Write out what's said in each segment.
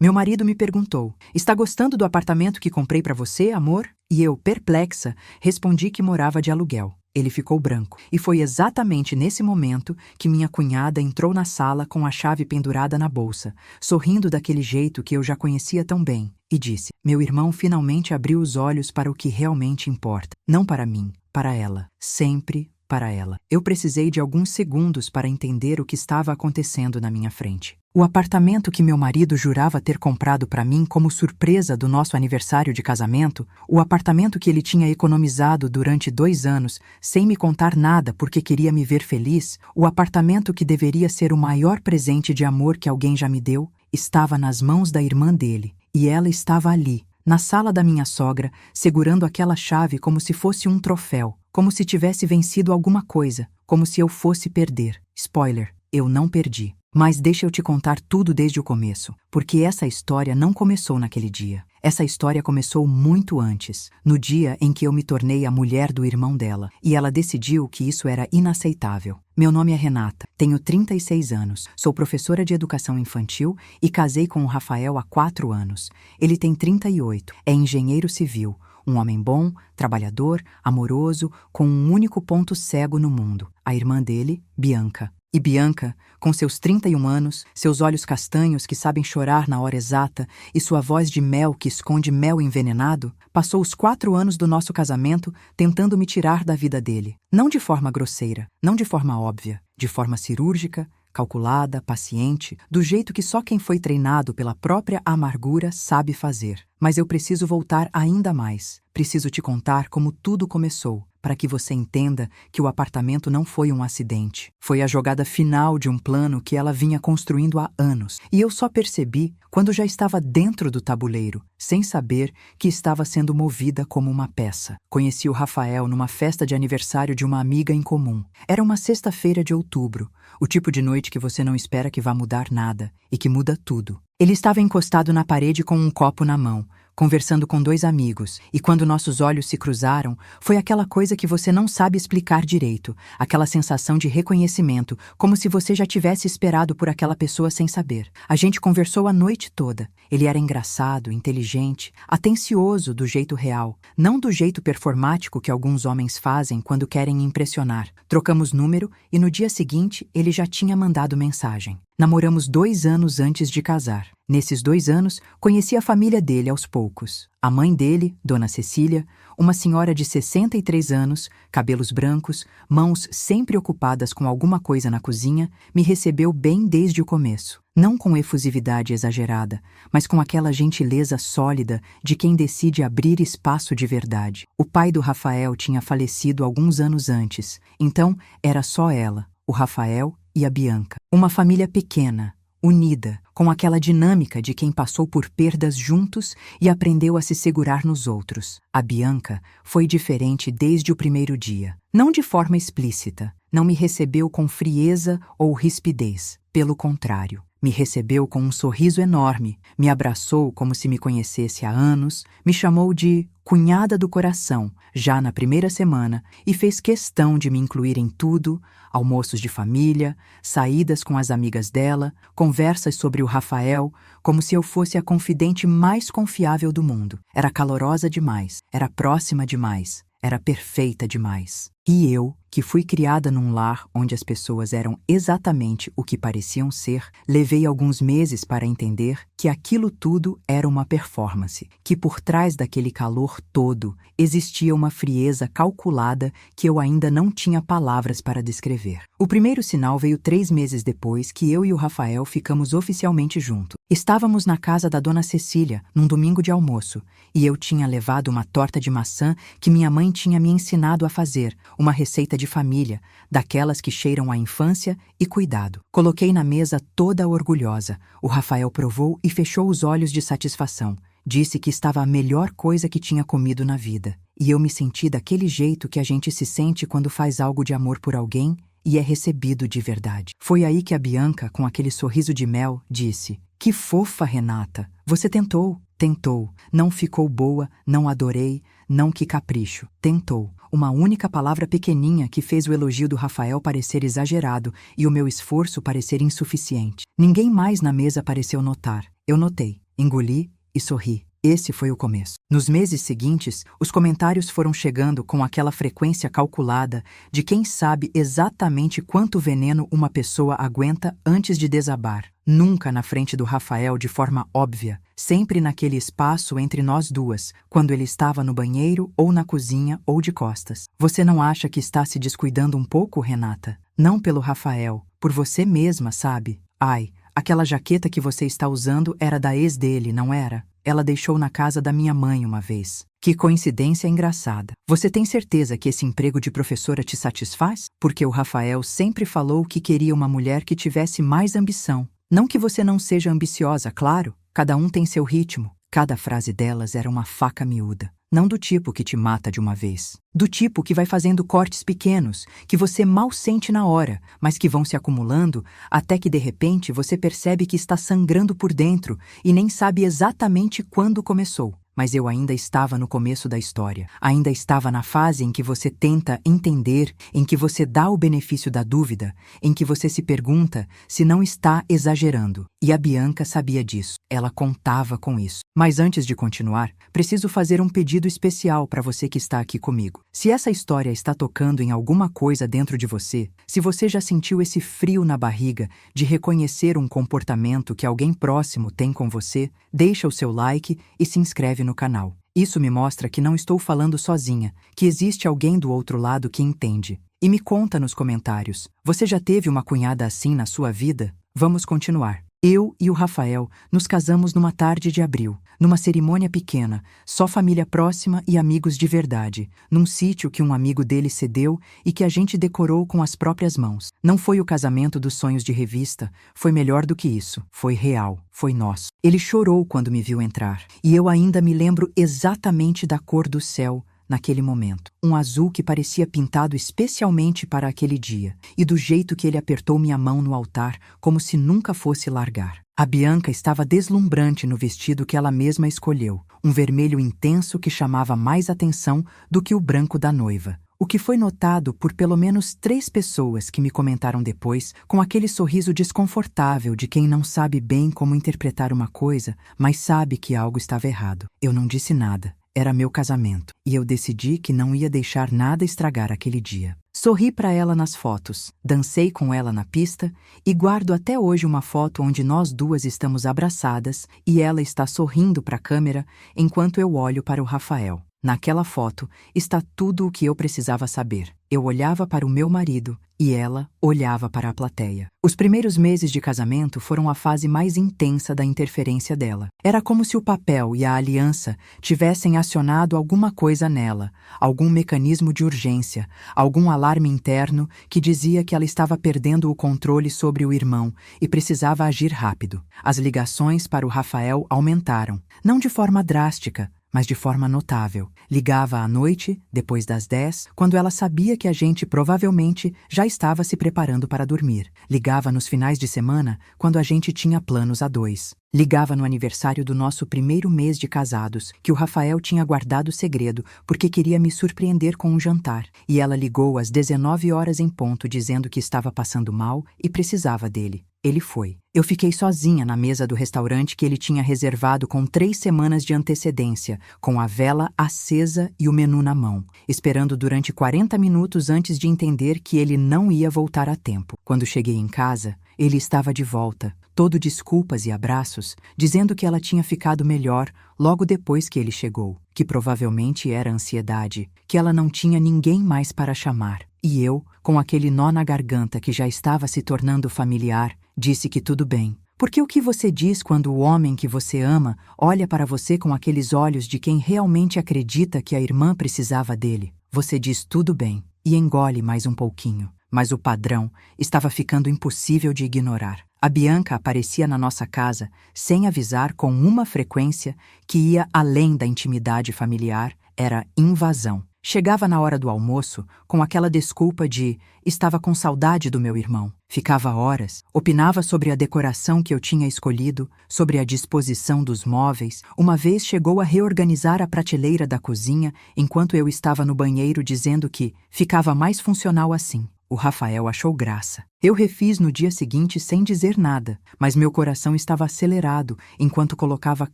Meu marido me perguntou: "Está gostando do apartamento que comprei para você, amor?" E eu, perplexa, respondi que morava de aluguel. Ele ficou branco. E foi exatamente nesse momento que minha cunhada entrou na sala com a chave pendurada na bolsa, sorrindo daquele jeito que eu já conhecia tão bem, e disse: "Meu irmão finalmente abriu os olhos para o que realmente importa. Não para mim, para ela. Sempre para ela." Eu precisei de alguns segundos para entender o que estava acontecendo na minha frente. O apartamento que meu marido jurava ter comprado para mim como surpresa do nosso aniversário de casamento, o apartamento que ele tinha economizado durante 2 anos, sem me contar nada porque queria me ver feliz, o apartamento que deveria ser o maior presente de amor que alguém já me deu, estava nas mãos da irmã dele, e ela estava ali, na sala da minha sogra, segurando aquela chave como se fosse um troféu, como se tivesse vencido alguma coisa, como se eu fosse perder. Spoiler, eu não perdi. Mas deixa eu te contar tudo desde o começo, porque essa história não começou naquele dia. Essa história começou muito antes, no dia em que eu me tornei a mulher do irmão dela, e ela decidiu que isso era inaceitável. Meu nome é Renata, tenho 36 anos, sou professora de educação infantil e casei com o Rafael há 4 anos. Ele tem 38, é engenheiro civil, um homem bom, trabalhador, amoroso, com um único ponto cego no mundo, a irmã dele, Bianca. E Bianca, com seus 31 anos, seus olhos castanhos que sabem chorar na hora exata e sua voz de mel que esconde mel envenenado, passou os 4 anos do nosso casamento tentando me tirar da vida dele. Não de forma grosseira, não de forma óbvia, de forma cirúrgica, calculada, paciente, do jeito que só quem foi treinado pela própria amargura sabe fazer. Mas eu preciso voltar ainda mais. Preciso te contar como tudo começou, para que você entenda que o apartamento não foi um acidente. Foi a jogada final de um plano que ela vinha construindo há anos. E eu só percebi quando já estava dentro do tabuleiro, sem saber que estava sendo movida como uma peça. Conheci o Rafael numa festa de aniversário de uma amiga em comum. Era uma sexta-feira de outubro, o tipo de noite que você não espera que vá mudar nada, e que muda tudo. Ele estava encostado na parede com um copo na mão, conversando com 2 amigos, e quando nossos olhos se cruzaram, foi aquela coisa que você não sabe explicar direito, aquela sensação de reconhecimento, como se você já tivesse esperado por aquela pessoa sem saber. A gente conversou a noite toda. Ele era engraçado, inteligente, atencioso do jeito real, não do jeito performático que alguns homens fazem quando querem impressionar. Trocamos número e no dia seguinte ele já tinha mandado mensagem. Namoramos 2 anos antes de casar. Nesses 2 anos, conheci a família dele aos poucos. A mãe dele, Dona Cecília, uma senhora de 63 anos, cabelos brancos, mãos sempre ocupadas com alguma coisa na cozinha, me recebeu bem desde o começo. Não com efusividade exagerada, mas com aquela gentileza sólida de quem decide abrir espaço de verdade. O pai do Rafael tinha falecido alguns anos antes, então era só ela, o Rafael e a Bianca. Uma família pequena, unida, com aquela dinâmica de quem passou por perdas juntos e aprendeu a se segurar nos outros. A Bianca foi diferente desde o primeiro dia. Não de forma explícita, não me recebeu com frieza ou rispidez. Pelo contrário, me recebeu com um sorriso enorme, me abraçou como se me conhecesse há anos, me chamou de cunhada do coração, já na primeira semana, e fez questão de me incluir em tudo, almoços de família, saídas com as amigas dela, conversas sobre o Rafael, como se eu fosse a confidente mais confiável do mundo. Era calorosa demais, era próxima demais, era perfeita demais. E eu, que fui criada num lar onde as pessoas eram exatamente o que pareciam ser, levei alguns meses para entender que aquilo tudo era uma performance, que por trás daquele calor todo existia uma frieza calculada que eu ainda não tinha palavras para descrever. O primeiro sinal veio 3 meses depois que eu e o Rafael ficamos oficialmente juntos. Estávamos na casa da Dona Cecília, num domingo de almoço, e eu tinha levado uma torta de maçã que minha mãe tinha me ensinado a fazer, uma receita de família, daquelas que cheiram a infância e cuidado. Coloquei na mesa toda orgulhosa. O Rafael provou e fechou os olhos de satisfação. Disse que estava a melhor coisa que tinha comido na vida. E eu me senti daquele jeito que a gente se sente quando faz algo de amor por alguém e é recebido de verdade. Foi aí que a Bianca, com aquele sorriso de mel, disse: "Que fofa, Renata! Você tentou, tentou. Não ficou boa, não adorei, não que capricho. Tentou." Uma única palavra pequeninha que fez o elogio do Rafael parecer exagerado e o meu esforço parecer insuficiente. Ninguém mais na mesa pareceu notar. Eu notei. Engoli e sorri. Esse foi o começo. Nos meses seguintes, os comentários foram chegando com aquela frequência calculada de quem sabe exatamente quanto veneno uma pessoa aguenta antes de desabar. Nunca na frente do Rafael de forma óbvia, sempre naquele espaço entre nós duas, quando ele estava no banheiro ou na cozinha ou de costas. Você não acha que está se descuidando um pouco, Renata? Não pelo Rafael, por você mesma, sabe? Ai, aquela jaqueta que você está usando era da ex dele, não era? Ela deixou na casa da minha mãe uma vez. Que coincidência engraçada. Você tem certeza que esse emprego de professora te satisfaz? Porque o Rafael sempre falou que queria uma mulher que tivesse mais ambição. Não que você não seja ambiciosa, claro. Cada um tem seu ritmo. Cada frase delas era uma faca miúda. Não do tipo que te mata de uma vez. Do tipo que vai fazendo cortes pequenos, que você mal sente na hora, mas que vão se acumulando até que de repente você percebe que está sangrando por dentro e nem sabe exatamente quando começou. Mas eu ainda estava no começo da história. Ainda estava na fase em que você tenta entender, em que você dá o benefício da dúvida, em que você se pergunta se não está exagerando. E a Bianca sabia disso. Ela contava com isso. Mas antes de continuar, preciso fazer um pedido especial para você que está aqui comigo. Se essa história está tocando em alguma coisa dentro de você, se você já sentiu esse frio na barriga de reconhecer um comportamento que alguém próximo tem com você, deixa o seu like e se inscreve no canal. Isso me mostra que não estou falando sozinha, que existe alguém do outro lado que entende. E me conta nos comentários, você já teve uma cunhada assim na sua vida? Vamos continuar. Eu e o Rafael nos casamos numa tarde de abril, numa cerimônia pequena, só família próxima e amigos de verdade, num sítio que um amigo dele cedeu e que a gente decorou com as próprias mãos. Não foi o casamento dos sonhos de revista, foi melhor do que isso, foi real, foi nosso. Ele chorou quando me viu entrar, e eu ainda me lembro exatamente da cor do céu, naquele momento. Um azul que parecia pintado especialmente para aquele dia, e do jeito que ele apertou minha mão no altar, como se nunca fosse largar. A Bianca estava deslumbrante no vestido que ela mesma escolheu, um vermelho intenso que chamava mais atenção do que o branco da noiva. O que foi notado por pelo menos 3 pessoas que me comentaram depois, com aquele sorriso desconfortável de quem não sabe bem como interpretar uma coisa, mas sabe que algo estava errado. Eu não disse nada. Era meu casamento, e eu decidi que não ia deixar nada estragar aquele dia. Sorri para ela nas fotos, dancei com ela na pista e guardo até hoje uma foto onde nós duas estamos abraçadas e ela está sorrindo para a câmera enquanto eu olho para o Rafael. Naquela foto está tudo o que eu precisava saber. Eu olhava para o meu marido e ela olhava para a plateia. Os primeiros meses de casamento foram a fase mais intensa da interferência dela. Era como se o papel e a aliança tivessem acionado alguma coisa nela, algum mecanismo de urgência, algum alarme interno que dizia que ela estava perdendo o controle sobre o irmão e precisava agir rápido. As ligações para o Rafael aumentaram, não de forma drástica, mas de forma notável. Ligava à noite, depois das 10, quando ela sabia que a gente provavelmente já estava se preparando para dormir. Ligava nos finais de semana, quando a gente tinha planos a 2. Ligava no aniversário do nosso primeiro mês de casados, que o Rafael tinha guardado segredo porque queria me surpreender com um jantar. E ela ligou às 19 horas em ponto dizendo que estava passando mal e precisava dele. Ele foi. Eu fiquei sozinha na mesa do restaurante que ele tinha reservado com 3 semanas de antecedência, com a vela acesa e o menu na mão, esperando durante 40 minutos antes de entender que ele não ia voltar a tempo. Quando cheguei em casa, ele estava de volta, todo desculpas e abraços, dizendo que ela tinha ficado melhor logo depois que ele chegou, que provavelmente era ansiedade, que ela não tinha ninguém mais para chamar. E eu, com aquele nó na garganta que já estava se tornando familiar, disse que tudo bem. Porque o que você diz quando o homem que você ama olha para você com aqueles olhos de quem realmente acredita que a irmã precisava dele? Você diz tudo bem e engole mais um pouquinho. Mas o padrão estava ficando impossível de ignorar. A Bianca aparecia na nossa casa sem avisar com uma frequência que ia além da intimidade familiar, era invasão. Chegava na hora do almoço com aquela desculpa de estava com saudade do meu irmão. Ficava horas, opinava sobre a decoração que eu tinha escolhido, sobre a disposição dos móveis. Uma vez chegou a reorganizar a prateleira da cozinha enquanto eu estava no banheiro dizendo que ficava mais funcional assim. O Rafael achou graça. Eu refiz no dia seguinte sem dizer nada, mas meu coração estava acelerado enquanto colocava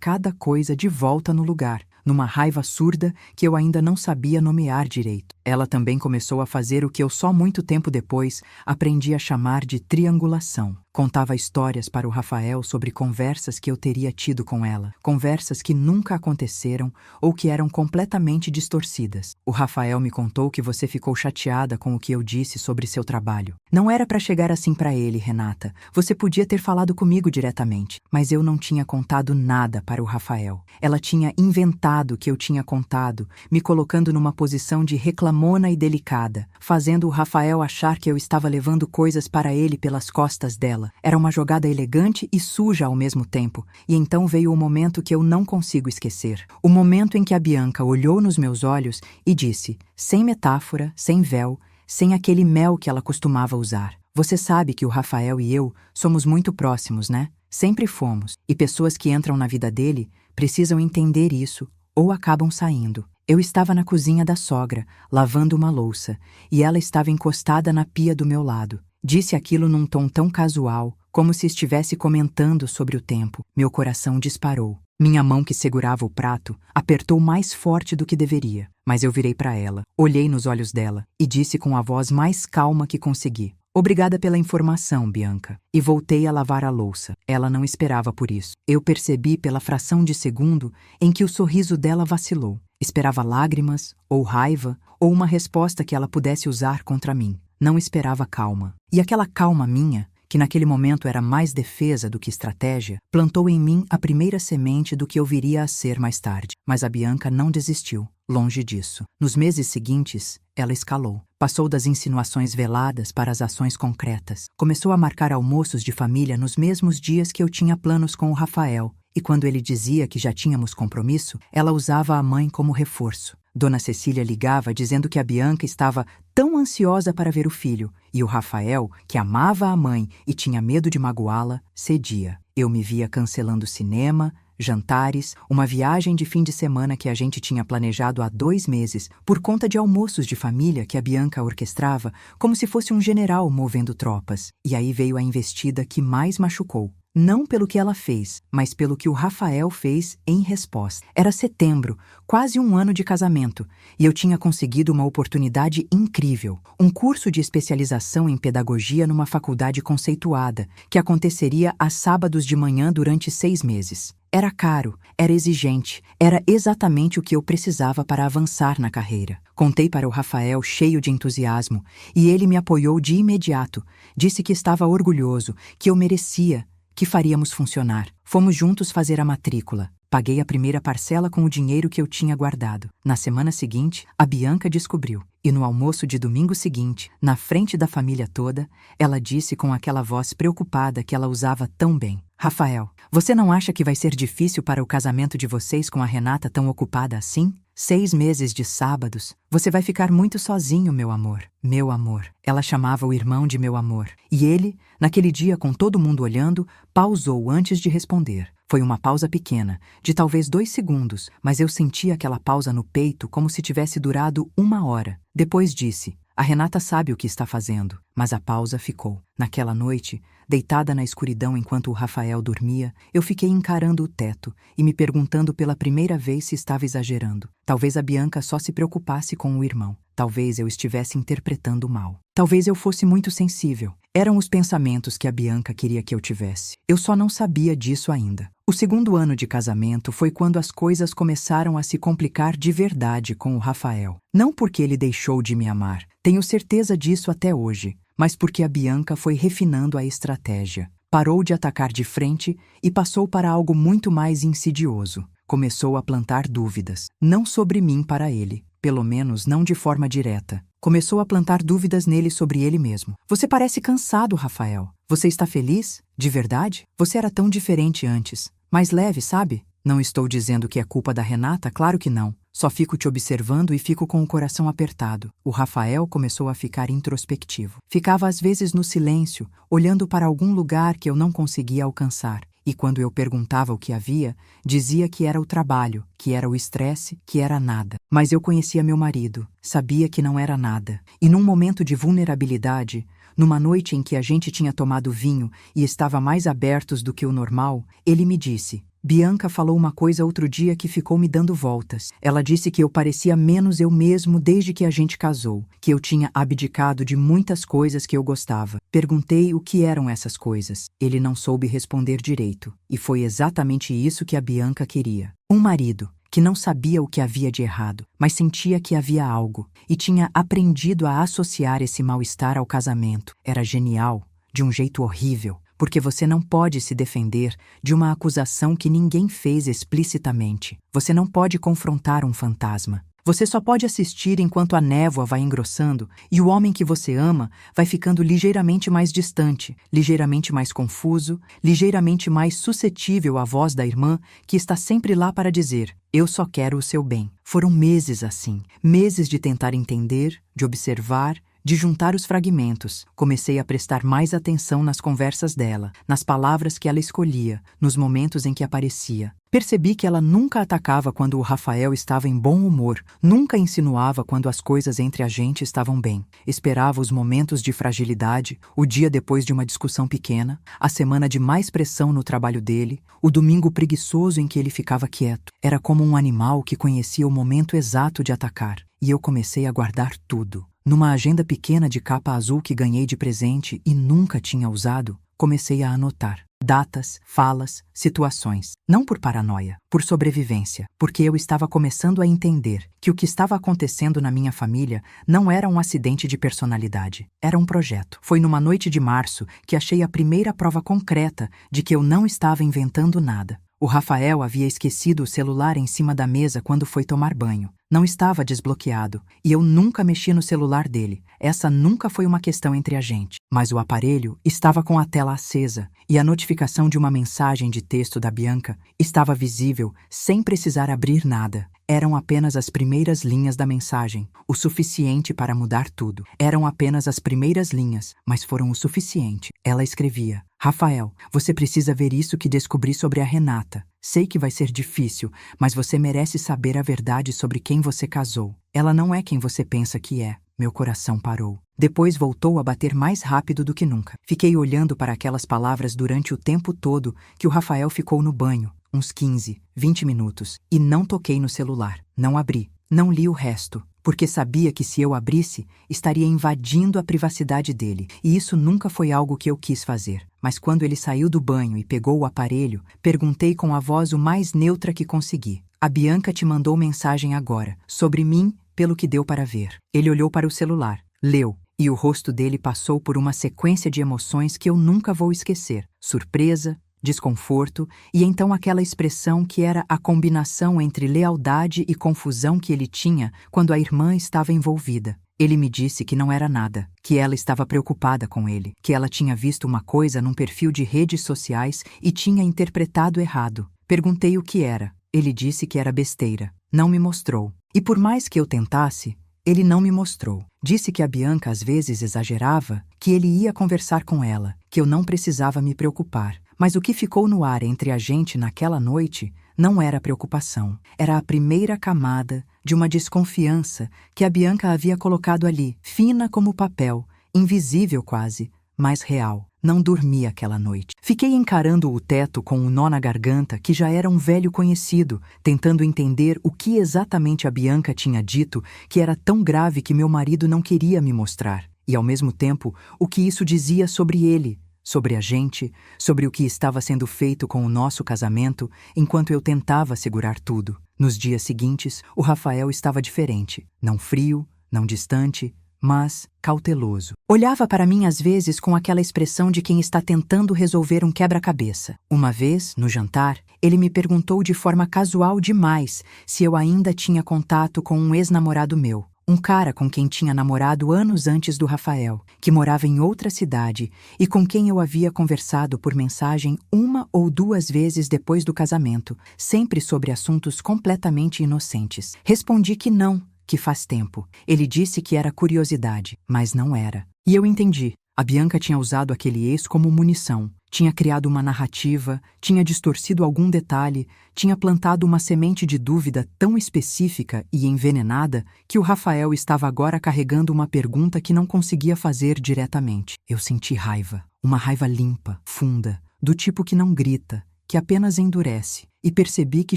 cada coisa de volta no lugar, numa raiva surda que eu ainda não sabia nomear direito. Ela também começou a fazer o que eu só muito tempo depois aprendi a chamar de triangulação. Contava histórias para o Rafael sobre conversas que eu teria tido com ela, conversas que nunca aconteceram ou que eram completamente distorcidas. O Rafael me contou que você ficou chateada com o que eu disse sobre seu trabalho. Não era para chegar assim para ele, Renata. Você podia ter falado comigo diretamente, mas eu não tinha contado nada para o Rafael. Ela tinha inventado o que eu tinha contado, me colocando numa posição de reclamona e delicada, fazendo o Rafael achar que eu estava levando coisas para ele pelas costas dela. Era uma jogada elegante e suja ao mesmo tempo, e então veio o momento que eu não consigo esquecer. O momento em que a Bianca olhou nos meus olhos e disse, sem metáfora, sem véu, sem aquele mel que ela costumava usar. Você sabe que o Rafael e eu somos muito próximos, né? Sempre fomos, e pessoas que entram na vida dele precisam entender isso ou acabam saindo. Eu estava na cozinha da sogra, lavando uma louça, e ela estava encostada na pia do meu lado. Disse aquilo num tom tão casual, como se estivesse comentando sobre o tempo. Meu coração disparou. Minha mão que segurava o prato apertou mais forte do que deveria, mas eu virei para ela, olhei nos olhos dela e disse com a voz mais calma que consegui. Obrigada pela informação, Bianca. E voltei a lavar a louça. Ela não esperava por isso. Eu percebi pela fração de segundo em que o sorriso dela vacilou. Esperava lágrimas, ou raiva, ou uma resposta que ela pudesse usar contra mim. Não esperava calma. E aquela calma minha, que naquele momento era mais defesa do que estratégia, plantou em mim a primeira semente do que eu viria a ser mais tarde. Mas a Bianca não desistiu. Longe disso. Nos meses seguintes, ela escalou. Passou das insinuações veladas para as ações concretas. Começou a marcar almoços de família nos mesmos dias que eu tinha planos com o Rafael. E quando ele dizia que já tínhamos compromisso, ela usava a mãe como reforço. Dona Cecília ligava dizendo que a Bianca estava tão ansiosa para ver o filho, e o Rafael, que amava a mãe e tinha medo de magoá-la, cedia. Eu me via cancelando cinema, jantares, uma viagem de fim de semana que a gente tinha planejado há 2 meses, por conta de almoços de família que a Bianca orquestrava como se fosse um general movendo tropas. E aí veio a investida que mais machucou. Não pelo que ela fez, mas pelo que o Rafael fez em resposta. Era setembro, quase 1 ano de casamento, e eu tinha conseguido uma oportunidade incrível. Um curso de especialização em pedagogia numa faculdade conceituada, que aconteceria aos sábados de manhã durante 6 meses. Era caro, era exigente, era exatamente o que eu precisava para avançar na carreira. Contei para o Rafael cheio de entusiasmo, e ele me apoiou de imediato. Disse que estava orgulhoso, que eu merecia, que faríamos funcionar. Fomos juntos fazer a matrícula. Paguei a primeira parcela com o dinheiro que eu tinha guardado. Na semana seguinte, a Bianca descobriu. E no almoço de domingo seguinte, na frente da família toda, ela disse com aquela voz preocupada que ela usava tão bem. Rafael, você não acha que vai ser difícil para o casamento de vocês com a Renata tão ocupada assim? 6 meses de sábados. Você vai ficar muito sozinho, meu amor. Meu amor. Ela chamava o irmão de meu amor. E ele, naquele dia com todo mundo olhando, pausou antes de responder. Foi uma pausa pequena, de talvez 2 segundos, mas eu senti aquela pausa no peito como se tivesse durado 1 hora. Depois disse, a Renata sabe o que está fazendo, mas a pausa ficou. Naquela noite, deitada na escuridão enquanto o Rafael dormia, eu fiquei encarando o teto e me perguntando pela primeira vez se estava exagerando. Talvez a Bianca só se preocupasse com o irmão. Talvez eu estivesse interpretando mal. Talvez eu fosse muito sensível. Eram os pensamentos que a Bianca queria que eu tivesse. Eu só não sabia disso ainda. O 2º ano de casamento foi quando as coisas começaram a se complicar de verdade com o Rafael. Não porque ele deixou de me amar, tenho certeza disso até hoje, mas porque a Bianca foi refinando a estratégia. Parou de atacar de frente e passou para algo muito mais insidioso. Começou a plantar dúvidas, não sobre mim para ele, pelo menos não de forma direta. Começou a plantar dúvidas nele sobre ele mesmo. Você parece cansado, Rafael. Você está feliz? De verdade? Você era tão diferente antes. Mais leve, sabe? Não estou dizendo que é culpa da Renata, claro que não. Só fico te observando e fico com o coração apertado. O Rafael começou a ficar introspectivo. Ficava às vezes no silêncio, olhando para algum lugar que eu não conseguia alcançar. E quando eu perguntava o que havia, dizia que era o trabalho, que era o estresse, que era nada. Mas eu conhecia meu marido, sabia que não era nada. E num momento de vulnerabilidade, numa noite em que a gente tinha tomado vinho e estava mais abertos do que o normal, ele me disse: Bianca falou uma coisa outro dia que ficou me dando voltas. Ela disse que eu parecia menos eu mesmo desde que a gente casou, que eu tinha abdicado de muitas coisas que eu gostava. Perguntei o que eram essas coisas. Ele não soube responder direito, e foi exatamente isso que a Bianca queria. Um marido que não sabia o que havia de errado, mas sentia que havia algo, e tinha aprendido a associar esse mal-estar ao casamento. Era genial, de um jeito horrível, porque você não pode se defender de uma acusação que ninguém fez explicitamente. Você não pode confrontar um fantasma. Você só pode assistir enquanto a névoa vai engrossando e o homem que você ama vai ficando ligeiramente mais distante, ligeiramente mais confuso, ligeiramente mais suscetível à voz da irmã que está sempre lá para dizer: eu só quero o seu bem. Foram meses assim, meses de tentar entender, de observar, de juntar os fragmentos. Comecei a prestar mais atenção nas conversas dela, nas palavras que ela escolhia, nos momentos em que aparecia. Percebi que ela nunca atacava quando o Rafael estava em bom humor, nunca insinuava quando as coisas entre a gente estavam bem. Esperava os momentos de fragilidade, o dia depois de uma discussão pequena, a semana de mais pressão no trabalho dele, o domingo preguiçoso em que ele ficava quieto. Era como um animal que conhecia o momento exato de atacar. E eu comecei a guardar tudo. Numa agenda pequena de capa azul que ganhei de presente e nunca tinha usado, comecei a anotar datas, falas, situações. Não por paranoia, por sobrevivência, porque eu estava começando a entender que o que estava acontecendo na minha família não era um acidente de personalidade, era um projeto. Foi numa noite de março que achei a primeira prova concreta de que eu não estava inventando nada. O Rafael havia esquecido o celular em cima da mesa quando foi tomar banho. Não estava desbloqueado, e eu nunca mexi no celular dele. Essa nunca foi uma questão entre a gente. Mas o aparelho estava com a tela acesa, e a notificação de uma mensagem de texto da Bianca estava visível sem precisar abrir nada. Eram apenas as primeiras linhas da mensagem, o suficiente para mudar tudo. Eram apenas as primeiras linhas, mas foram o suficiente. Ela escrevia: Rafael, você precisa ver isso que descobri sobre a Renata. Sei que vai ser difícil, mas você merece saber a verdade sobre quem você casou. Ela não é quem você pensa que é. Meu coração parou. Depois voltou a bater mais rápido do que nunca. Fiquei olhando para aquelas palavras durante o tempo todo que o Rafael ficou no banho, uns 15, 20 minutos, e não toquei no celular. Não abri. Não li o resto, porque sabia que se eu abrisse, estaria invadindo a privacidade dele, e isso nunca foi algo que eu quis fazer. Mas quando ele saiu do banho e pegou o aparelho, perguntei com a voz o mais neutra que consegui: A Bianca te mandou mensagem agora, sobre mim, pelo que deu para ver. Ele olhou para o celular, leu, e o rosto dele passou por uma sequência de emoções que eu nunca vou esquecer: surpresa, desconforto, e então aquela expressão que era a combinação entre lealdade e confusão que ele tinha quando a irmã estava envolvida. Ele me disse que não era nada, que ela estava preocupada com ele, que ela tinha visto uma coisa num perfil de redes sociais e tinha interpretado errado. Perguntei o que era. Ele disse que era besteira. Não me mostrou. E por mais que eu tentasse, ele não me mostrou. Disse que a Bianca às vezes exagerava, que ele ia conversar com ela, que eu não precisava me preocupar. Mas o que ficou no ar entre a gente naquela noite não era preocupação. Era a primeira camada de uma desconfiança que a Bianca havia colocado ali, fina como papel, invisível quase, mas real. Não dormi aquela noite. Fiquei encarando o teto com um nó na garganta que já era um velho conhecido, tentando entender o que exatamente a Bianca tinha dito que era tão grave que meu marido não queria me mostrar. E ao mesmo tempo, o que isso dizia sobre ele, sobre a gente, sobre o que estava sendo feito com o nosso casamento, enquanto eu tentava segurar tudo. Nos dias seguintes, o Rafael estava diferente. Não frio, não distante, mas cauteloso. Olhava para mim às vezes com aquela expressão de quem está tentando resolver um quebra-cabeça. Uma vez, no jantar, ele me perguntou de forma casual demais se eu ainda tinha contato com um ex-namorado meu. Um cara com quem tinha namorado anos antes do Rafael, que morava em outra cidade e com quem eu havia conversado por mensagem 1 ou 2 vezes depois do casamento, sempre sobre assuntos completamente inocentes. Respondi que não, que faz tempo. Ele disse que era curiosidade, mas não era. E eu entendi. A Bianca tinha usado aquele ex como munição, Tinha criado uma narrativa, tinha distorcido algum detalhe, tinha plantado uma semente de dúvida tão específica e envenenada que o Rafael estava agora carregando uma pergunta que não conseguia fazer diretamente. Eu senti raiva, uma raiva limpa, funda, do tipo que não grita, que apenas endurece, e percebi que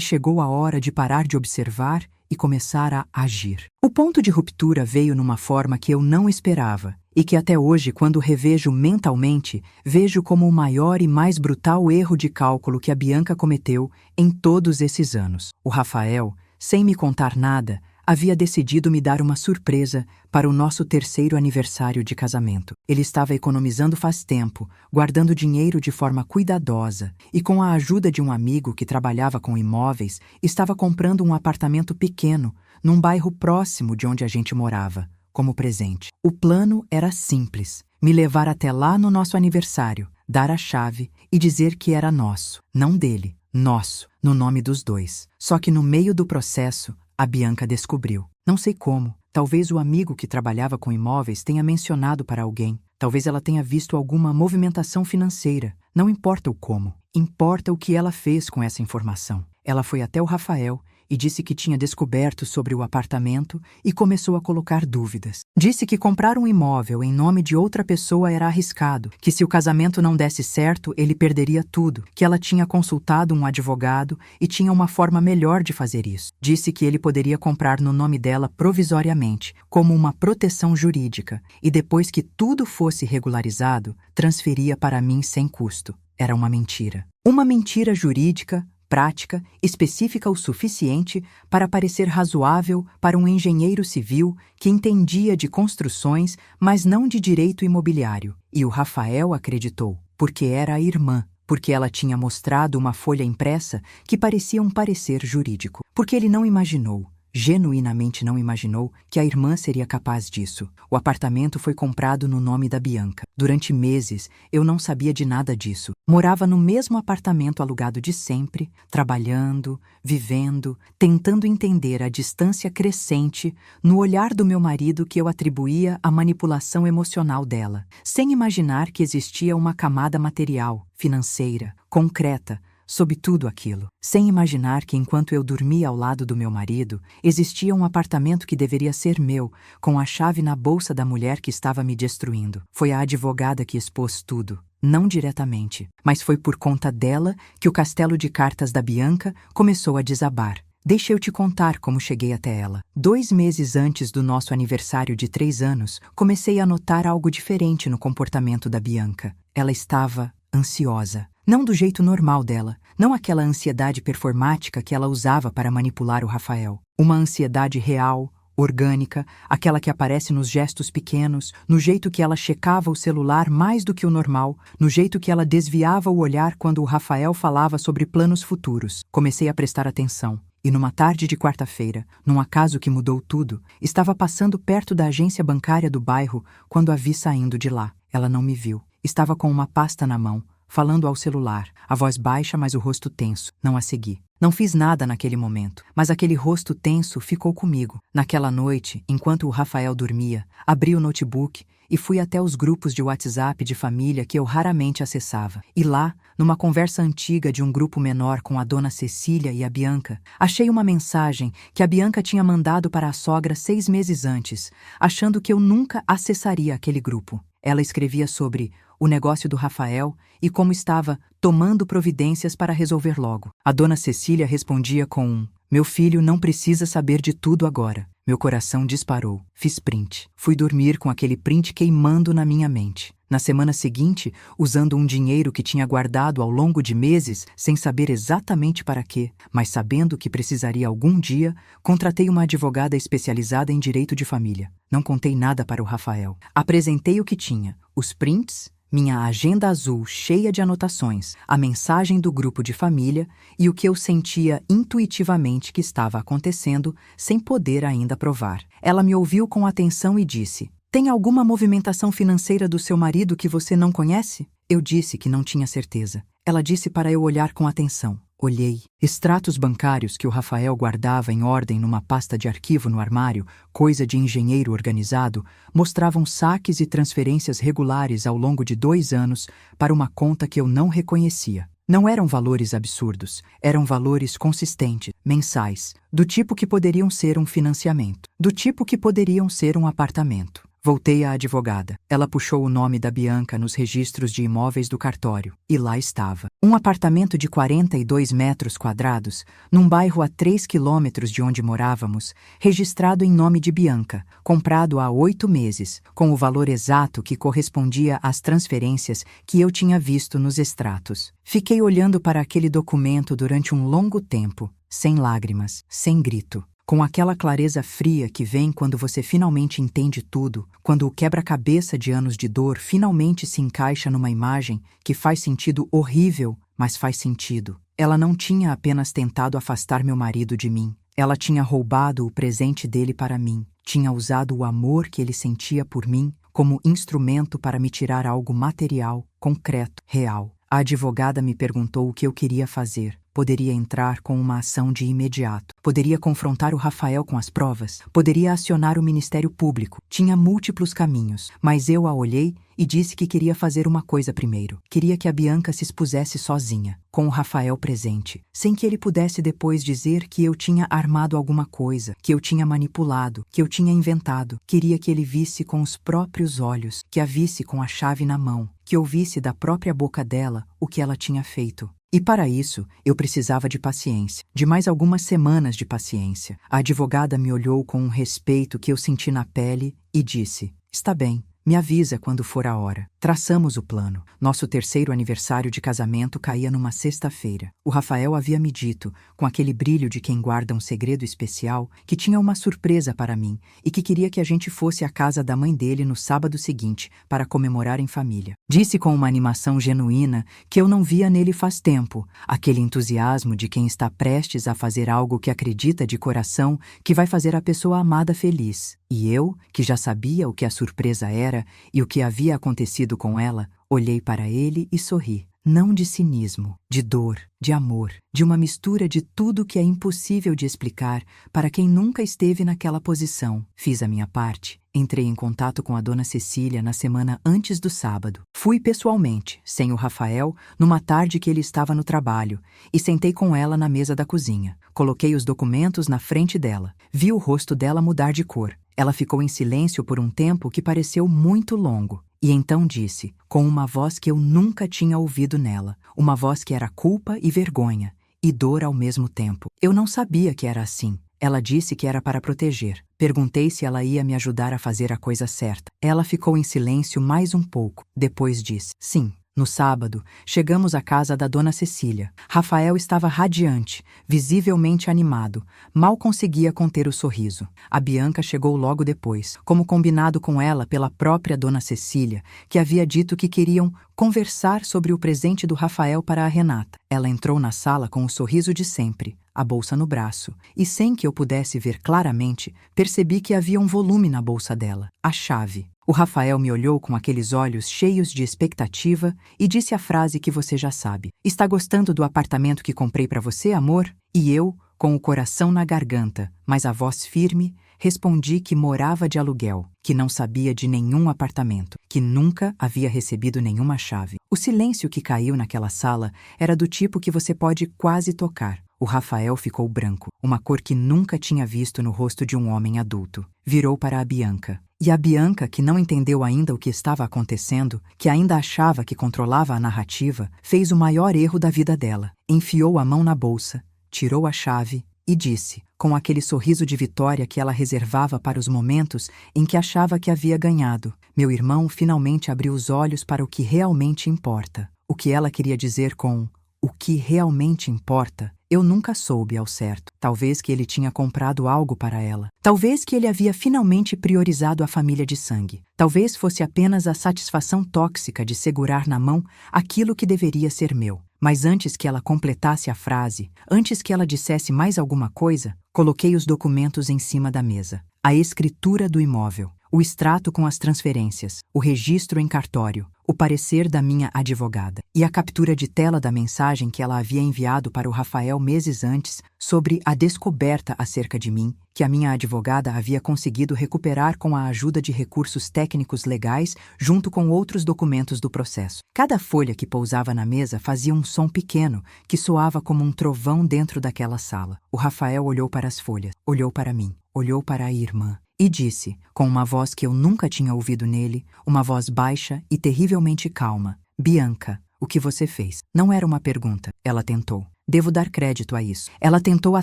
chegou a hora de parar de observar e começar a agir. O ponto de ruptura veio numa forma que eu não esperava, e que até hoje, quando revejo mentalmente, vejo como o maior e mais brutal erro de cálculo que a Bianca cometeu em todos esses anos. O Rafael, sem me contar nada, havia decidido me dar uma surpresa para o nosso 3º aniversário de casamento. Ele estava economizando faz tempo, guardando dinheiro de forma cuidadosa e, com a ajuda de um amigo que trabalhava com imóveis, estava comprando um apartamento pequeno num bairro próximo de onde a gente morava, como presente. O plano era simples: me levar até lá no nosso aniversário, dar a chave e dizer que era nosso, não dele, nosso, no nome dos dois. Só que no meio do processo, a Bianca descobriu. Não sei como, talvez o amigo que trabalhava com imóveis tenha mencionado para alguém, talvez ela tenha visto alguma movimentação financeira. Não importa o como, importa o que ela fez com essa informação. Ela foi até o Rafael e disse que tinha descoberto sobre o apartamento e começou a colocar dúvidas. Disse que comprar um imóvel em nome de outra pessoa era arriscado, que se o casamento não desse certo, ele perderia tudo, que ela tinha consultado um advogado e tinha uma forma melhor de fazer isso. Disse que ele poderia comprar no nome dela provisoriamente, como uma proteção jurídica, e depois que tudo fosse regularizado, transferia para mim sem custo. Era uma mentira. Uma mentira jurídica, prática, específica o suficiente para parecer razoável para um engenheiro civil que entendia de construções, mas não de direito imobiliário. E o Rafael acreditou, porque era a irmã, porque ela tinha mostrado uma folha impressa que parecia um parecer jurídico, porque ele não imaginou, genuinamente não imaginou, que a irmã seria capaz disso. O apartamento foi comprado no nome da Bianca. Durante meses, eu não sabia de nada disso. Morava no mesmo apartamento alugado de sempre, trabalhando, vivendo, tentando entender a distância crescente no olhar do meu marido que eu atribuía à manipulação emocional dela, sem imaginar que existia uma camada material, financeira, concreta, sob tudo aquilo, sem imaginar que enquanto eu dormia ao lado do meu marido, existia um apartamento que deveria ser meu, com a chave na bolsa da mulher que estava me destruindo. Foi a advogada que expôs tudo, não diretamente, mas foi por conta dela que o castelo de cartas da Bianca começou a desabar. Deixa eu te contar como cheguei até ela. 2 meses antes do nosso aniversário de 3 anos, comecei a notar algo diferente no comportamento da Bianca. Ela estava ansiosa. Não do jeito normal dela, não aquela ansiedade performática que ela usava para manipular o Rafael. Uma ansiedade real, orgânica, aquela que aparece nos gestos pequenos, no jeito que ela checava o celular mais do que o normal, no jeito que ela desviava o olhar quando o Rafael falava sobre planos futuros. Comecei a prestar atenção. E numa tarde de quarta-feira, num acaso que mudou tudo, estava passando perto da agência bancária do bairro quando a vi saindo de lá. Ela não me viu. Estava com uma pasta na mão, falando ao celular, a voz baixa, mas o rosto tenso. Não a segui. Não fiz nada naquele momento, mas aquele rosto tenso ficou comigo. Naquela noite, enquanto o Rafael dormia, abri o notebook e fui até os grupos de WhatsApp de família que eu raramente acessava. E lá, numa conversa antiga de um grupo menor com a dona Cecília e a Bianca, achei uma mensagem que a Bianca tinha mandado para a sogra 6 meses antes, achando que eu nunca acessaria aquele grupo. Ela escrevia sobre o negócio do Rafael e como estava tomando providências para resolver logo. A dona Cecília respondia com um: "Meu filho não precisa saber de tudo agora." Meu coração disparou. Fiz print. Fui dormir com aquele print queimando na minha mente. Na semana seguinte, usando um dinheiro que tinha guardado ao longo de meses, sem saber exatamente para quê, mas sabendo que precisaria algum dia, contratei uma advogada especializada em direito de família. Não contei nada para o Rafael. Apresentei o que tinha: os prints, minha agenda azul cheia de anotações, a mensagem do grupo de família e o que eu sentia intuitivamente que estava acontecendo, sem poder ainda provar. Ela me ouviu com atenção e disse: "Tem alguma movimentação financeira do seu marido que você não conhece?" Eu disse que não tinha certeza. Ela disse para eu olhar com atenção. Olhei. Extratos bancários que o Rafael guardava em ordem numa pasta de arquivo no armário, coisa de engenheiro organizado, mostravam saques e transferências regulares ao longo de 2 anos para uma conta que eu não reconhecia. Não eram valores absurdos, eram valores consistentes, mensais, do tipo que poderiam ser um financiamento, do tipo que poderiam ser um apartamento. Voltei à advogada. Ela puxou o nome da Bianca nos registros de imóveis do cartório, e lá estava. Um apartamento de 42 metros quadrados, num bairro a 3 quilômetros de onde morávamos, registrado em nome de Bianca, comprado há 8 meses, com o valor exato que correspondia às transferências que eu tinha visto nos extratos. Fiquei olhando para aquele documento durante um longo tempo, sem lágrimas, sem grito. Com aquela clareza fria que vem quando você finalmente entende tudo, quando o quebra-cabeça de anos de dor finalmente se encaixa numa imagem que faz sentido horrível, mas faz sentido. Ela não tinha apenas tentado afastar meu marido de mim. Ela tinha roubado o presente dele para mim. Tinha usado o amor que ele sentia por mim como instrumento para me tirar algo material, concreto, real. A advogada me perguntou o que eu queria fazer. Poderia entrar com uma ação de imediato. Poderia confrontar o Rafael com as provas. Poderia acionar o Ministério Público. Tinha múltiplos caminhos. Mas eu a olhei e disse que queria fazer uma coisa primeiro. Queria que a Bianca se expusesse sozinha, com o Rafael presente, sem que ele pudesse depois dizer que eu tinha armado alguma coisa, que eu tinha manipulado, que eu tinha inventado. Queria que ele visse com os próprios olhos, que a visse com a chave na mão, que ouvisse da própria boca dela o que ela tinha feito. E para isso, eu precisava de paciência, de mais algumas semanas de paciência. A advogada me olhou com um respeito que eu senti na pele e disse: "Está bem, me avisa quando for a hora." Traçamos o plano. Nosso 3º aniversário de casamento caía numa sexta-feira. O Rafael havia me dito, com aquele brilho de quem guarda um segredo especial, que tinha uma surpresa para mim e que queria que a gente fosse à casa da mãe dele no sábado seguinte para comemorar em família. Disse com uma animação genuína que eu não via nele faz tempo, aquele entusiasmo de quem está prestes a fazer algo que acredita de coração que vai fazer a pessoa amada feliz. E eu, que já sabia o que a surpresa era e o que havia acontecido com ela, olhei para ele e sorri. Não de cinismo, de dor, de amor, de uma mistura de tudo que é impossível de explicar para quem nunca esteve naquela posição. Fiz a minha parte. Entrei em contato com a dona Cecília na semana antes do sábado. Fui pessoalmente, sem o Rafael, numa tarde que ele estava no trabalho, e sentei com ela na mesa da cozinha. Coloquei os documentos na frente dela. Vi o rosto dela mudar de cor. Ela ficou em silêncio por um tempo que pareceu muito longo. E então disse, com uma voz que eu nunca tinha ouvido nela, uma voz que era culpa e vergonha, e dor ao mesmo tempo. Eu não sabia que era assim. Ela disse que era para proteger. Perguntei se ela ia me ajudar a fazer a coisa certa. Ela ficou em silêncio mais um pouco. Depois disse, sim. No sábado, chegamos à casa da dona Cecília. Rafael estava radiante, visivelmente animado. Mal conseguia conter o sorriso. A Bianca chegou logo depois, como combinado com ela pela própria dona Cecília, que havia dito que queriam conversar sobre o presente do Rafael para a Renata. Ela entrou na sala com o sorriso de sempre, a bolsa no braço, e sem que eu pudesse ver claramente, percebi que havia um volume na bolsa dela, a chave. O Rafael me olhou com aqueles olhos cheios de expectativa e disse a frase que você já sabe. "Está gostando do apartamento que comprei para você, amor?" E eu, com o coração na garganta, mas a voz firme, respondi que morava de aluguel, que não sabia de nenhum apartamento, que nunca havia recebido nenhuma chave. O silêncio que caiu naquela sala era do tipo que você pode quase tocar. O Rafael ficou branco, uma cor que nunca tinha visto no rosto de um homem adulto. Virou para a Bianca. E a Bianca, que não entendeu ainda o que estava acontecendo, que ainda achava que controlava a narrativa, fez o maior erro da vida dela. Enfiou a mão na bolsa, tirou a chave e disse, com aquele sorriso de vitória que ela reservava para os momentos em que achava que havia ganhado: "Meu irmão finalmente abriu os olhos para o que realmente importa." O que ela queria dizer com "o que realmente importa", eu nunca soube ao certo. Talvez que ele tinha comprado algo para ela. Talvez que ele havia finalmente priorizado a família de sangue. Talvez fosse apenas a satisfação tóxica de segurar na mão aquilo que deveria ser meu. Mas antes que ela completasse a frase, antes que ela dissesse mais alguma coisa, coloquei os documentos em cima da mesa. A escritura do imóvel, o extrato com as transferências, o registro em cartório, o parecer da minha advogada e a captura de tela da mensagem que ela havia enviado para o Rafael meses antes sobre a descoberta acerca de mim, que a minha advogada havia conseguido recuperar com a ajuda de recursos técnicos legais junto com outros documentos do processo. Cada folha que pousava na mesa fazia um som pequeno que soava como um trovão dentro daquela sala. O Rafael olhou para as folhas, olhou para mim, olhou para a irmã e disse, com uma voz que eu nunca tinha ouvido nele, uma voz baixa e terrivelmente calma: Bianca, o que você fez? Não era uma pergunta. Ela tentou. Devo dar crédito a isso. Ela tentou a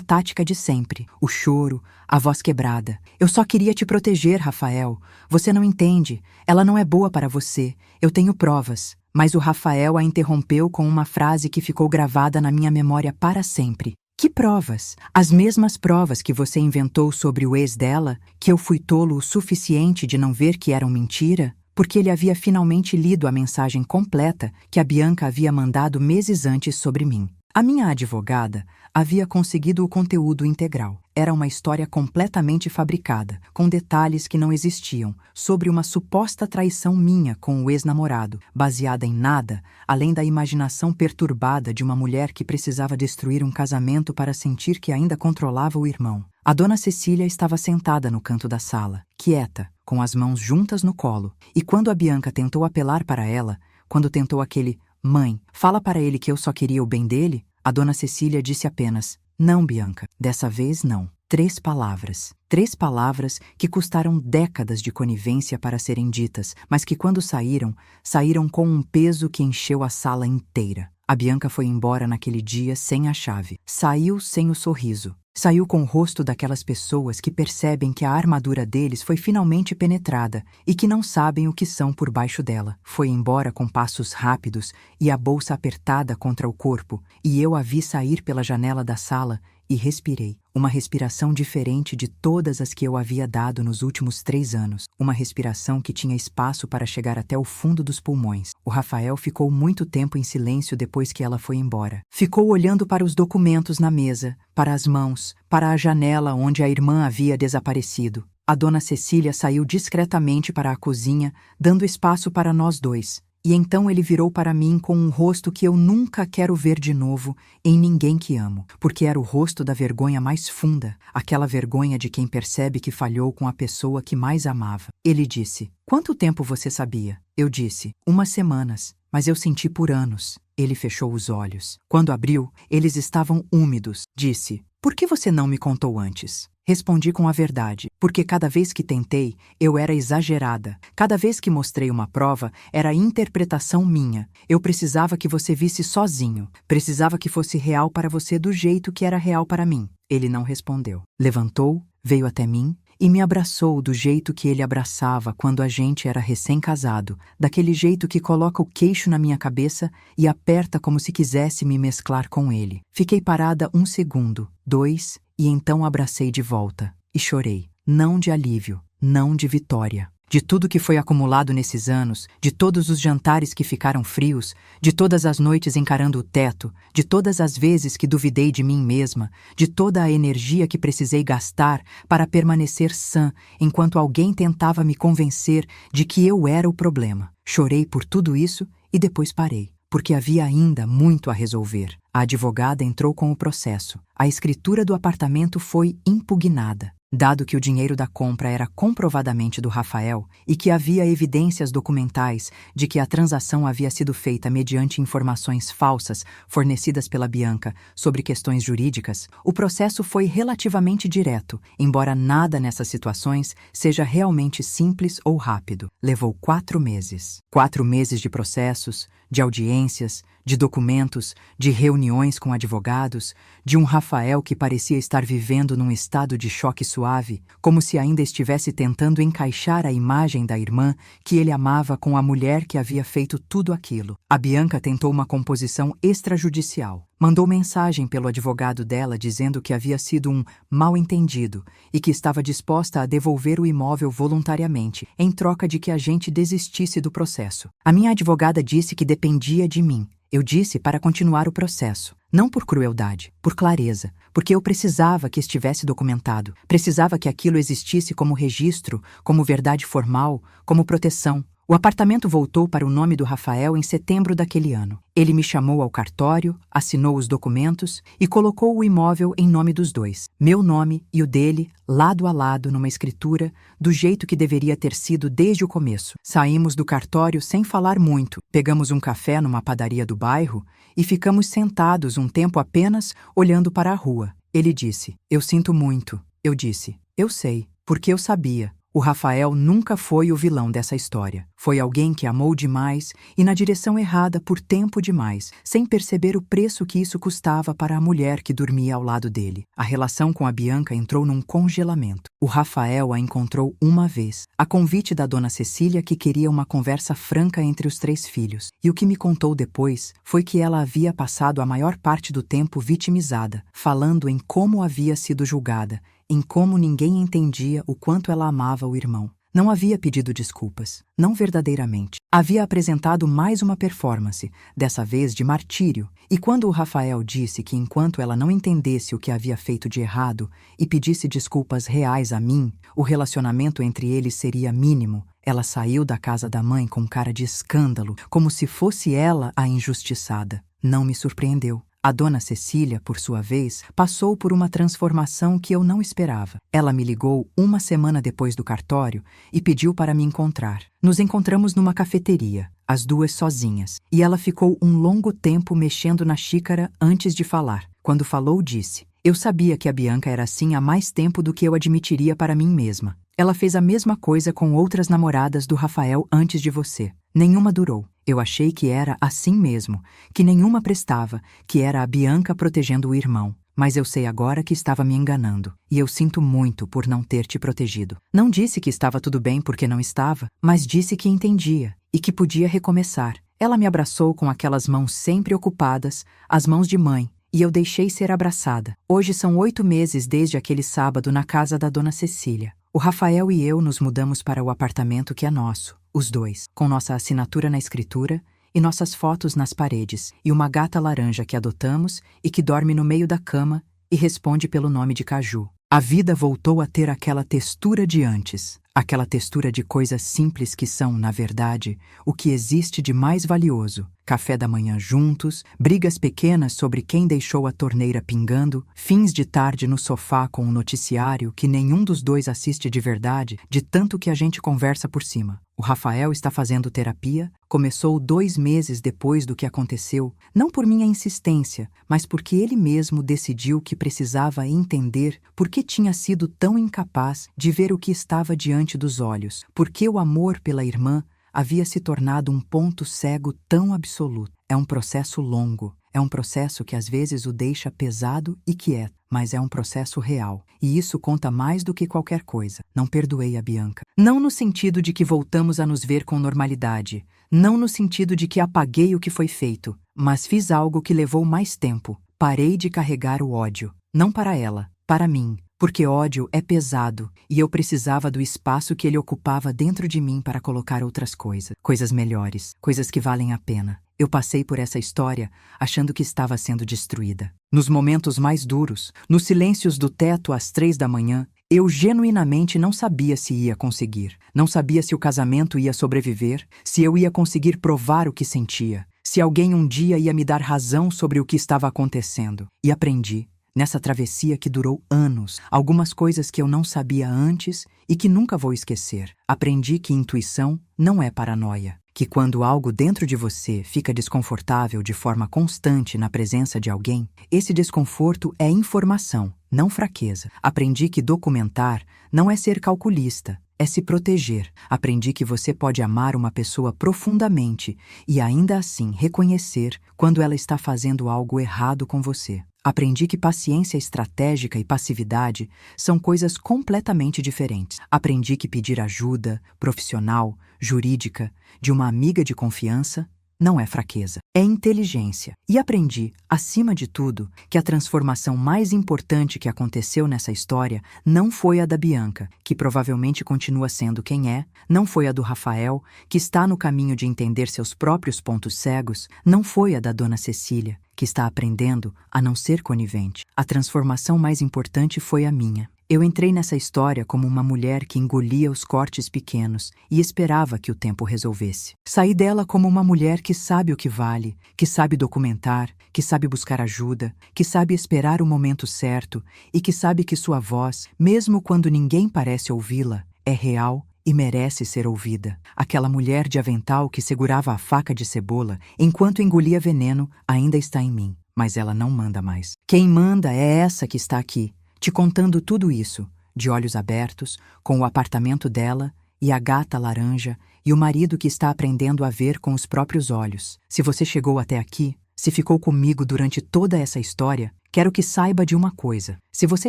tática de sempre, o choro, a voz quebrada. Eu só queria te proteger, Rafael. Você não entende. Ela não é boa para você. Eu tenho provas. Mas o Rafael a interrompeu com uma frase que ficou gravada na minha memória para sempre. Que provas? As mesmas provas que você inventou sobre o ex dela, que eu fui tolo o suficiente de não ver que eram mentira? Porque ele havia finalmente lido a mensagem completa que a Bianca havia mandado meses antes sobre mim. A minha advogada havia conseguido o conteúdo integral. Era uma história completamente fabricada, com detalhes que não existiam, sobre uma suposta traição minha com o ex-namorado, baseada em nada, além da imaginação perturbada de uma mulher que precisava destruir um casamento para sentir que ainda controlava o irmão. A dona Cecília estava sentada no canto da sala, quieta, com as mãos juntas no colo, e quando a Bianca tentou apelar para ela, quando tentou aquele "Mãe, fala para ele que eu só queria o bem dele", a dona Cecília disse apenas: "Não, Bianca, dessa vez não." 3 palavras. 3 palavras que custaram décadas de conivência para serem ditas, mas que quando saíram com um peso que encheu a sala inteira. A Bianca foi embora naquele dia sem a chave. Saiu sem o sorriso. Saiu com o rosto daquelas pessoas que percebem que a armadura deles foi finalmente penetrada e que não sabem o que são por baixo dela. Foi embora com passos rápidos e a bolsa apertada contra o corpo, e eu a vi sair pela janela da sala e respirei. Uma respiração diferente de todas as que eu havia dado nos últimos 3 anos. Uma respiração que tinha espaço para chegar até o fundo dos pulmões. O Rafael ficou muito tempo em silêncio depois que ela foi embora. Ficou olhando para os documentos na mesa, para as mãos, para a janela onde a irmã havia desaparecido. A dona Cecília saiu discretamente para a cozinha, dando espaço para nós dois. E então ele virou para mim com um rosto que eu nunca quero ver de novo em ninguém que amo, porque era o rosto da vergonha mais funda, aquela vergonha de quem percebe que falhou com a pessoa que mais amava. Ele disse: "Quanto tempo você sabia?" Eu disse: "Umas semanas, mas eu senti por anos." Ele fechou os olhos. Quando abriu, eles estavam úmidos. Disse: "Por que você não me contou antes?" Respondi com a verdade, porque cada vez que tentei, eu era exagerada. Cada vez que mostrei uma prova, era interpretação minha. Eu precisava que você visse sozinho. Precisava que fosse real para você do jeito que era real para mim. Ele não respondeu. Levantou, veio até mim e me abraçou do jeito que ele abraçava quando a gente era recém-casado, daquele jeito que coloca o queixo na minha cabeça e aperta como se quisesse me mesclar com ele. Fiquei parada 1 segundo, 2, e então abracei de volta. E chorei. Não de alívio, não de vitória. De tudo que foi acumulado nesses anos, de todos os jantares que ficaram frios, de todas as noites encarando o teto, de todas as vezes que duvidei de mim mesma, de toda a energia que precisei gastar para permanecer sã enquanto alguém tentava me convencer de que eu era o problema. Chorei por tudo isso e depois parei, porque havia ainda muito a resolver. A advogada entrou com o processo. A escritura do apartamento foi impugnada. Dado que o dinheiro da compra era comprovadamente do Rafael e que havia evidências documentais de que a transação havia sido feita mediante informações falsas fornecidas pela Bianca sobre questões jurídicas, o processo foi relativamente direto, embora nada nessas situações seja realmente simples ou rápido. Levou 4 meses. 4 meses de processos, de audiências, de documentos, de reuniões com advogados, de um Rafael que parecia estar vivendo num estado de choque suave, como se ainda estivesse tentando encaixar a imagem da irmã que ele amava com a mulher que havia feito tudo aquilo. A Bianca tentou uma composição extrajudicial. Mandou mensagem pelo advogado dela dizendo que havia sido um mal-entendido e que estava disposta a devolver o imóvel voluntariamente, em troca de que a gente desistisse do processo. A minha advogada disse que dependia de mim. Eu disse para continuar o processo. Não por crueldade, por clareza, porque eu precisava que estivesse documentado. Precisava que aquilo existisse como registro, como verdade formal, como proteção. O apartamento voltou para o nome do Rafael em setembro daquele ano. Ele me chamou ao cartório, assinou os documentos e colocou o imóvel em nome dos dois. Meu nome e o dele, lado a lado numa escritura, do jeito que deveria ter sido desde o começo. Saímos do cartório sem falar muito, pegamos um café numa padaria do bairro e ficamos sentados um tempo apenas olhando para a rua. Ele disse: "Eu sinto muito." Eu disse: "Eu sei, porque eu sabia." O Rafael nunca foi o vilão dessa história. Foi alguém que amou demais e na direção errada por tempo demais, sem perceber o preço que isso custava para a mulher que dormia ao lado dele. A relação com a Bianca entrou num congelamento. O Rafael a encontrou uma vez, a convite da dona Cecília, que queria uma conversa franca entre os 3 filhos. E o que me contou depois foi que ela havia passado a maior parte do tempo vitimizada, falando em como havia sido julgada, em como ninguém entendia o quanto ela amava o irmão. Não havia pedido desculpas, não verdadeiramente. Havia apresentado mais uma performance, dessa vez de martírio, e quando o Rafael disse que enquanto ela não entendesse o que havia feito de errado e pedisse desculpas reais a mim, o relacionamento entre eles seria mínimo, ela saiu da casa da mãe com cara de escândalo, como se fosse ela a injustiçada. Não me surpreendeu. A dona Cecília, por sua vez, passou por uma transformação que eu não esperava. Ela me ligou uma semana depois do cartório e pediu para me encontrar. Nos encontramos numa cafeteria, as duas sozinhas, e ela ficou um longo tempo mexendo na xícara antes de falar. Quando falou, disse: "Eu sabia que a Bianca era assim há mais tempo do que eu admitiria para mim mesma. Ela fez a mesma coisa com outras namoradas do Rafael antes de você. Nenhuma durou. Eu achei que era assim mesmo, que nenhuma prestava, que era a Bianca protegendo o irmão. Mas eu sei agora que estava me enganando, e eu sinto muito por não ter te protegido. Não disse que estava tudo bem porque não estava, mas disse que entendia e que podia recomeçar." Ela me abraçou com aquelas mãos sempre ocupadas, as mãos de mãe, e eu deixei ser abraçada. Hoje são 8 meses desde aquele sábado na casa da dona Cecília. O Rafael e eu nos mudamos para o apartamento que é nosso, os dois, com nossa assinatura na escritura e nossas fotos nas paredes, e uma gata laranja que adotamos e que dorme no meio da cama e responde pelo nome de Caju. A vida voltou a ter aquela textura de antes, aquela textura de coisas simples que são, na verdade, o que existe de mais valioso. Café da manhã juntos, brigas pequenas sobre quem deixou a torneira pingando, fins de tarde no sofá com um noticiário que nenhum dos dois assiste de verdade, de tanto que a gente conversa por cima. O Rafael está fazendo terapia, começou 2 meses depois do que aconteceu, não por minha insistência, mas porque ele mesmo decidiu que precisava entender por que tinha sido tão incapaz de ver o que estava diante dos olhos, porque o amor pela irmã havia se tornado um ponto cego tão absoluto. É um processo longo, é um processo que às vezes o deixa pesado e quieto, mas é um processo real, e isso conta mais do que qualquer coisa. Não perdoei a Bianca. Não no sentido de que voltamos a nos ver com normalidade, não no sentido de que apaguei o que foi feito, mas fiz algo que levou mais tempo. Parei de carregar o ódio, não para ela, para mim. Porque ódio é pesado e eu precisava do espaço que ele ocupava dentro de mim para colocar outras coisas, coisas melhores, coisas que valem a pena. Eu passei por essa história achando que estava sendo destruída. Nos momentos mais duros, nos silêncios do teto às 3 da manhã, eu genuinamente não sabia se ia conseguir. Não sabia se o casamento ia sobreviver, se eu ia conseguir provar o que sentia, se alguém um dia ia me dar razão sobre o que estava acontecendo. E aprendi. Nessa travessia que durou anos, algumas coisas que eu não sabia antes e que nunca vou esquecer. Aprendi que intuição não é paranoia, que quando algo dentro de você fica desconfortável de forma constante na presença de alguém, esse desconforto é informação, não fraqueza. Aprendi que documentar não é ser calculista, é se proteger. Aprendi que você pode amar uma pessoa profundamente e ainda assim reconhecer quando ela está fazendo algo errado com você. Aprendi que paciência estratégica e passividade são coisas completamente diferentes. Aprendi que pedir ajuda, profissional, jurídica, de uma amiga de confiança, não é fraqueza, é inteligência. E aprendi, acima de tudo, que a transformação mais importante que aconteceu nessa história não foi a da Bianca, que provavelmente continua sendo quem é, não foi a do Rafael, que está no caminho de entender seus próprios pontos cegos, não foi a da dona Cecília, que está aprendendo a não ser conivente. A transformação mais importante foi a minha. Eu entrei nessa história como uma mulher que engolia os cortes pequenos e esperava que o tempo resolvesse. Saí dela como uma mulher que sabe o que vale, que sabe documentar, que sabe buscar ajuda, que sabe esperar o momento certo e que sabe que sua voz, mesmo quando ninguém parece ouvi-la, é real e merece ser ouvida. Aquela mulher de avental que segurava a faca de cebola enquanto engolia veneno ainda está em mim, mas ela não manda mais. Quem manda é essa que está aqui, te contando tudo isso, de olhos abertos, com o apartamento dela e a gata laranja e o marido que está aprendendo a ver com os próprios olhos. Se você chegou até aqui, se ficou comigo durante toda essa história, quero que saiba de uma coisa. Se você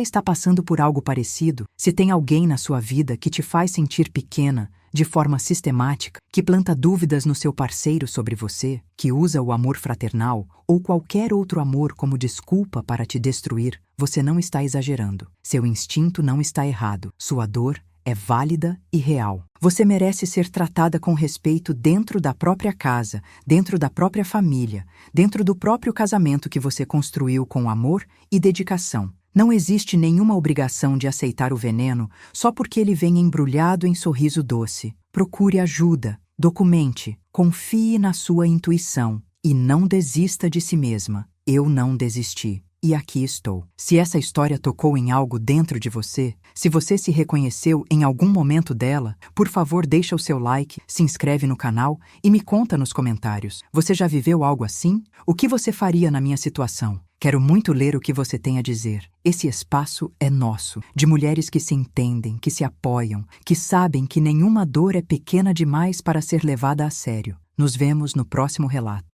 está passando por algo parecido, se tem alguém na sua vida que te faz sentir pequena, de forma sistemática, que planta dúvidas no seu parceiro sobre você, que usa o amor fraternal ou qualquer outro amor como desculpa para te destruir, você não está exagerando. Seu instinto não está errado. Sua dor é válida e real. Você merece ser tratada com respeito dentro da própria casa, dentro da própria família, dentro do próprio casamento que você construiu com amor e dedicação. Não existe nenhuma obrigação de aceitar o veneno só porque ele vem embrulhado em sorriso doce. Procure ajuda, documente, confie na sua intuição e não desista de si mesma. Eu não desisti. E aqui estou. Se essa história tocou em algo dentro de você, se você se reconheceu em algum momento dela, por favor deixa o seu like, se inscreve no canal e me conta nos comentários. Você já viveu algo assim? O que você faria na minha situação? Quero muito ler o que você tem a dizer. Esse espaço é nosso, de mulheres que se entendem, que se apoiam, que sabem que nenhuma dor é pequena demais para ser levada a sério. Nos vemos no próximo relato.